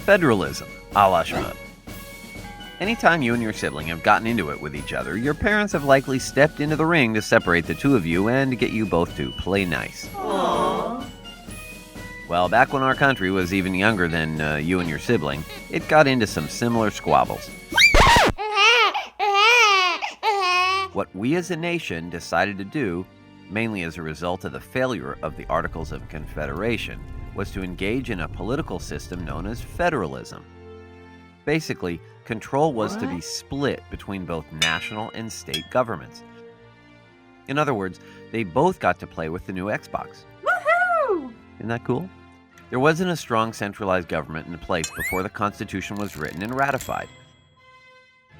Federalism, a la Shmoop. Anytime you and your sibling have gotten into it with each other, your parents have likely stepped into the ring to separate the two of you and to get you both to play nice. Aww. Well, back when our country was even younger than you and your sibling, it got into some similar squabbles. What we as a nation decided to do, mainly as a result of the failure of the Articles of Confederation, was to engage in a political system known as federalism. Basically, control was to be split between both national and state governments. In other words, they both got to play with the new Xbox. Woohoo! Isn't that cool? There wasn't a strong centralized government in place before the Constitution was written and ratified.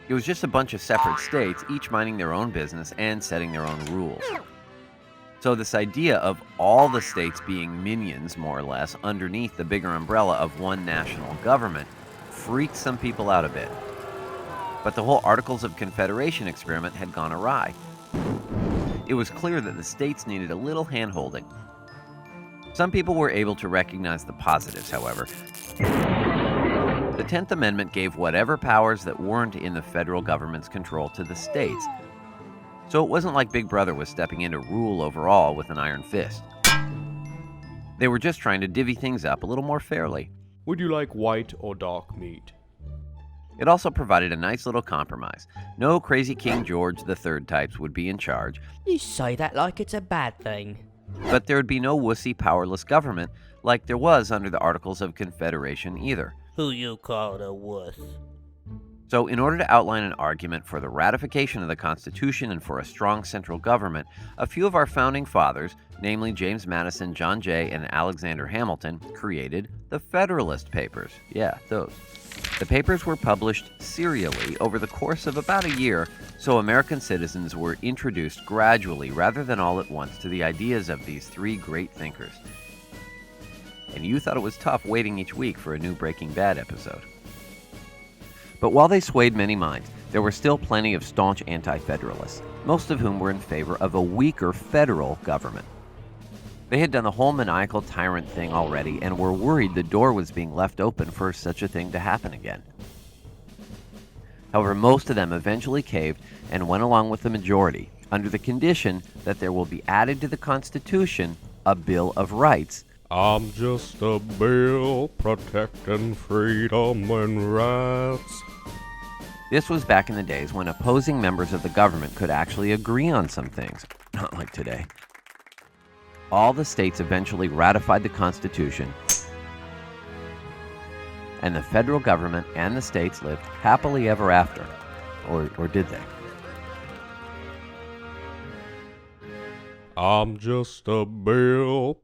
It was just a bunch of separate states, each minding their own business and setting their own rules. So this idea of all the states being minions, more or less, underneath the bigger umbrella of one national government freaked some people out a bit. But the whole Articles of Confederation experiment had gone awry. It was clear that the states needed a little hand-holding. Some people were able to recognize the positives, however. The 10th Amendment gave whatever powers that weren't in the federal government's control to the states. So it wasn't like Big Brother was stepping in to rule over all with an iron fist. They were just trying to divvy things up a little more fairly. Would you like white or dark meat? It also provided a nice little compromise. No crazy King George III types would be in charge, You say that like it's a bad thing. but there would be no wussy, powerless government like there was under the Articles of Confederation either. Who you call a wuss? So in order to outline an argument for the ratification of the Constitution and for a strong central government, a few of our founding fathers, namely James Madison, John Jay, and Alexander Hamilton, created the Federalist Papers. Yeah, those. The papers were published serially over the course of about a year, so American citizens were introduced gradually rather than all at once to the ideas of these three great thinkers. And you thought it was tough waiting each week for a new Breaking Bad episode. But while they swayed many minds, there were still plenty of staunch anti-federalists, most of whom were in favor of a weaker federal government. They had done the whole maniacal tyrant thing already and were worried the door was being left open for such a thing to happen again. However, most of them eventually caved and went along with the majority, under the condition that there will be added to the Constitution a Bill of Rights. I'm just a bill protecting freedom and rights. This was back in the days when opposing members of the government could actually agree on some things, not like today. All the states eventually ratified the Constitution, and the federal government and the states lived happily ever after. Or did they? I'm just a bill